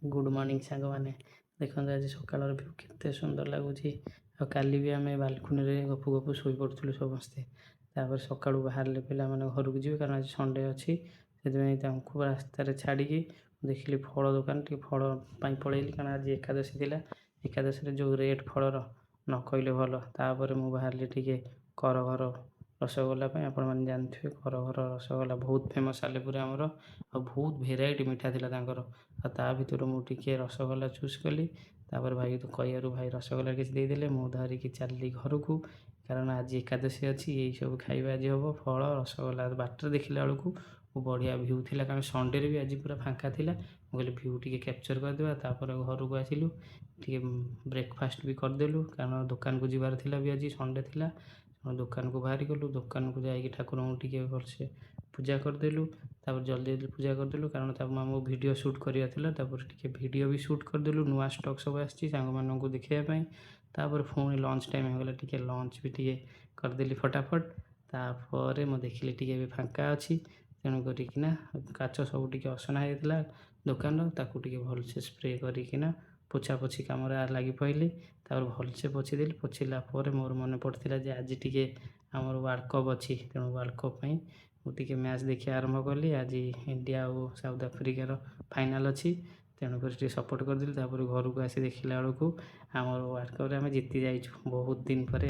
good morning सांग मैंने देखो आज सकाल व्यू केते सुंदर लगुच काली भी आम बालकुनी गपु गपु शोई पड़ू समस्ते सका बाहर पे मैंने घर को जी कारण आज संडे अच्छी से रास्तार छाड़ी देखिली फल दुकान टी फल पलैली कारण आज एकादशी थी एकादशी जो रेट फलर न कहले भल तापर मुझे बाहर टी कर घर रसगोल्ला आपण मैंने जानते कर घर रसगोल्ला बहुत फेमस सालेपुर आमर आ बहुत भेराइटी मिठा था ता भर मुझे रसगोल्ला चूज कली भाई तो कहू भाई रसगोल्ला किसी मुझे धरिकी चलि घर को कारण आज एकादशी अच्छी यही सब खाଇବା आज हम फल रसगोल्ला बाटर देखला बेलू बढ़िया भ्यू थी कारण संडे भी आज पूरा फाँका थी मुझे भ्यू टी कैप्चर करदे घर को आसिलु टी ब्रेकफास्ट भी करदेलु कारण दुकान को जीवार थी भी आज संडे थी दुकान को बाहरी गलु दुकान को जाकि ठाकुर टी भलसे पूजा करदेलु जल्दी जल्दी पूजा करदेलु कारण आमको वीडियो शूट कराया टी वीडियो भी शूट करदेलु नुआ स्टॉक सब आसी को देखापी पुणी लंच टाइम होगा टी लंच भी टी करदेली फटाफट तापर मैं देखिली टी फाँका अच्छी तेणुकना काच सब टी असना होता दुकान ताकू भलसे स्प्रे करना पोछा पोछी कम लगी पड़ी भलसे पोछीदेली पोछिला मोर मन पड़ता जे आज टी आमर वर्ल्ड कप अच्छी तेणु वर्ल्ड कप मुझे मैच देखा आरंभ कली आज इंडिया और साउथ आफ्रिकार फाइनाल अच्छी तेणुक सपोर्ट करदेली घर को आसी देखला बेलू आमर वर्ल्ड कप आम जीति जाइए बहुत दिन पर